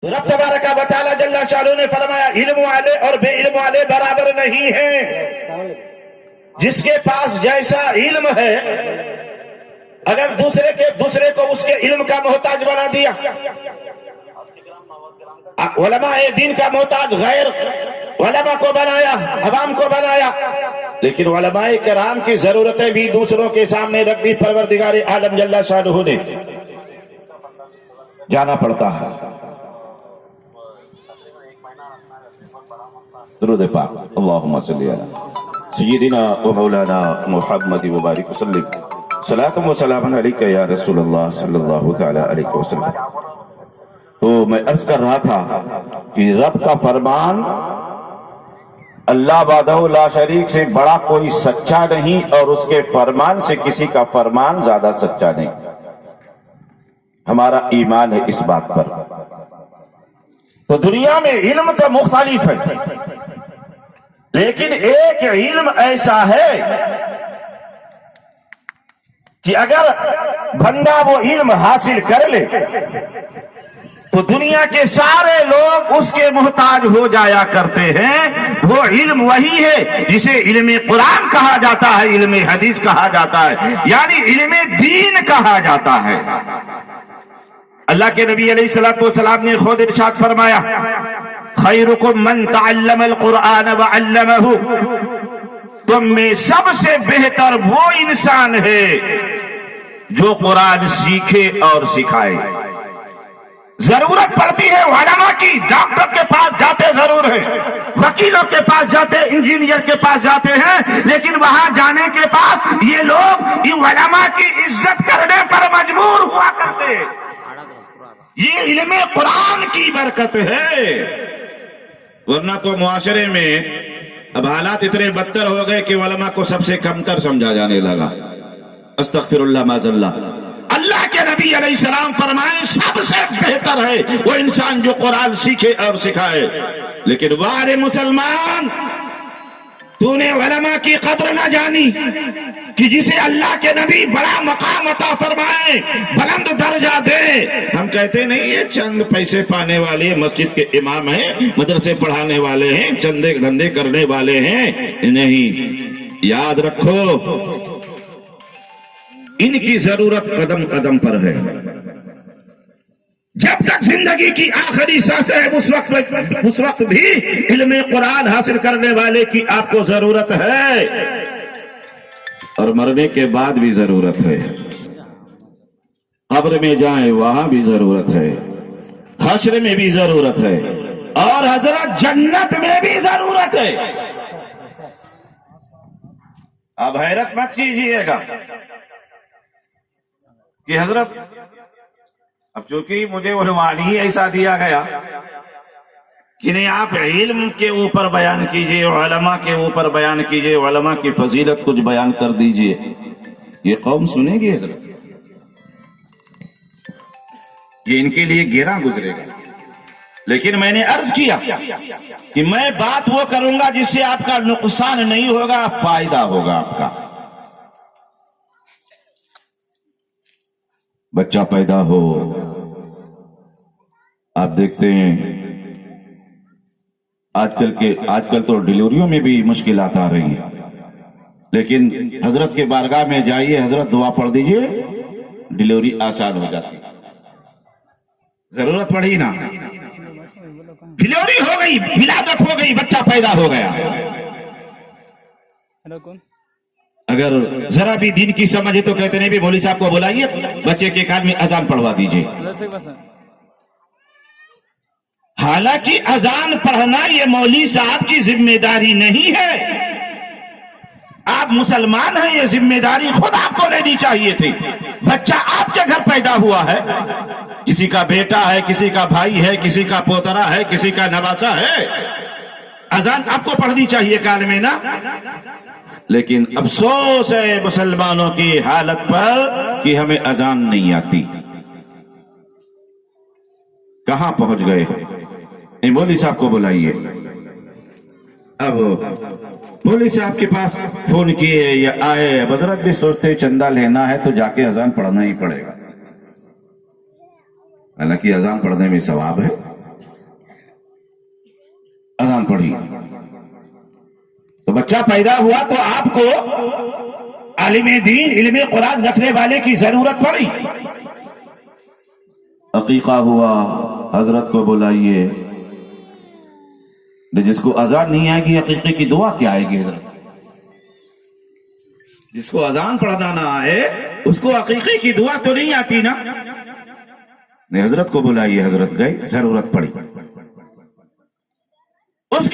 تو رب تبارک و تعالی جل شانہ نے فرمایا علم والے اور بے علم والے برابر نہیں ہیں. جس کے پاس جیسا علم ہے اگر دوسرے کو اس کے علم کا محتاج بنا دیا، علماء دین کا محتاج غیر علماء کو بنایا، عوام کو بنایا، لیکن علماء کرام کی ضرورتیں بھی دوسروں کے سامنے رکھ دی. پروردگار عالم جل شانہ نے جانا پڑتا ہے. درود پاک اللہم صلی علی سیدنا و مولانا محمد وبارک وسلم. صلاۃ و سلام علیکہ یا رسول اللہ صلی اللہ تعالی علیہ وسلم. تو میں عرض کر رہا تھا کہ رب کا فرمان اللہ وحدہ لا شریک سے بڑا کوئی سچا نہیں، اور اس کے فرمان سے کسی کا فرمان زیادہ سچا نہیں. ہمارا ایمان ہے اس بات پر. تو دنیا میں علم تو مختلف ہے، لیکن ایک علم ایسا ہے کہ اگر بندہ وہ علم حاصل کر لے تو دنیا کے سارے لوگ اس کے محتاج ہو جایا کرتے ہیں. وہ علم وہی ہے جسے علم قرآن کہا جاتا ہے، علم حدیث کہا جاتا ہے، یعنی علم دین کہا جاتا ہے. اللہ کے نبی علیہ السلام نے خود ارشاد فرمایا خیرکم من تعلم القرآن وعلمہ، تم میں سب سے بہتر وہ انسان ہے جو قرآن سیکھے اور سکھائے. ضرورت پڑتی ہے علماء کی، ڈاکٹر کے پاس جاتے ضرور ہیں، وکیلوں کے پاس جاتے، انجینئر کے پاس جاتے ہیں، لیکن وہاں جانے کے بعد یہ لوگ ان علماء کی عزت کرنے پر مجبور ہوا کرتے ہیں. یہ علم قرآن کی برکت ہے. ورنہ تو معاشرے میں اب حالات اتنے بدتر ہو گئے کہ علماء کو سب سے کمتر سمجھا جانے لگا. استغفر اللہ معاذ اللہ. اللہ کے نبی علیہ السلام فرمائے سب سے بہتر ہے وہ انسان جو قرآن سیکھے اور سکھائے. لیکن وارے مسلمان، تو نے علماء کی قدر نہ جانی کہ جسے اللہ کے نبی بڑا مقام عطا فرمائے، بلند درجہ دے. ہم کہتے نہیں یہ چند پیسے پانے والے مسجد کے امام ہیں، مدرسے پڑھانے والے ہیں، چندے دھندے کرنے والے ہیں. نہیں، یاد رکھو ان کی ضرورت قدم قدم پر ہے. جب تک زندگی کی آخری سانس ہے اس وقت بھی علم قرآن حاصل کرنے والے کی آپ کو ضرورت ہے، اور مرنے کے بعد بھی ضرورت ہے. قبر میں جائیں وہاں بھی ضرورت ہے، حشر میں بھی ضرورت ہے، اور حضرت جنت میں بھی ضرورت ہے. اب حیرت مت کیجئے گا کہ حضرت اب چونکہ مجھے عنوان ہی ایسا دیا گیا کہ نہیں آپ علم کے اوپر بیان کیجئے، علماء کے اوپر بیان کیجئے، علماء کی فضیلت کچھ بیان کر دیجئے. یہ قوم سنے گی حضرت؟ یہ ان کے لیے گہرا گزرے گا. لیکن میں نے عرض کیا کہ میں بات وہ کروں گا جس سے آپ کا نقصان نہیں ہوگا، فائدہ ہوگا آپ کا. بچہ پیدا ہو، آپ دیکھتے ہیں آج کل تو ڈیلیوریوں میں بھی مشکلات آ رہی ہیں، لیکن حضرت کے بارگاہ میں جائیے، حضرت دعا پڑھ دیجئے، ڈیلیوری آسان ہو جاتی. ضرورت پڑی نا، ڈیلیوری ہو گئی، ولادت ہو گئی، بچہ پیدا ہو گیا. اگر ذرا بھی دین کی سمجھے تو کہتے نہیں بھی مولوی صاحب کو بلائیے، بچے کے کان میں اذان پڑھوا دیجئے. حالانکہ اذان پڑھنا یہ مولوی صاحب کی ذمہ داری نہیں ہے. آپ مسلمان ہیں، یہ ذمہ داری خود آپ کو لینی چاہیے تھی. بچہ آپ کے گھر پیدا ہوا ہے، کسی کا بیٹا ہے، کسی کا بھائی ہے، کسی کا پوترا ہے، کسی کا نواسا ہے، اذان آپ کو پڑھنی چاہیے کان میں نا. لیکن افسوس ہے مسلمانوں کی حالت پر کہ ہمیں اذان نہیں آتی. کہاں پہنچ گئے؟ مولوی صاحب کو بلائیے. اب مولوی صاحب کے پاس فون کیے یا آئے، حضرت بھی سوچتے چندہ لینا ہے تو جا کے اذان پڑھنا ہی پڑے گا. حالانکہ اذان پڑھنے میں ثواب ہے، اذان پڑھی تو بچہ پیدا ہوا تو آپ کو عالم دین علم قرآن رکھنے والے کی ضرورت پڑی. عقیقہ ہوا, حضرت کو بلائیے. جس کو اذان نہیں آئے گی عقیقے کی دعا کیا آئے گی حضرت؟ جس کو اذان پڑھنا نہ آئے اس کو عقیقے کی دعا تو نہیں آتی نا. حضرت کو بلائیے, حضرت گئے, ضرورت پڑی.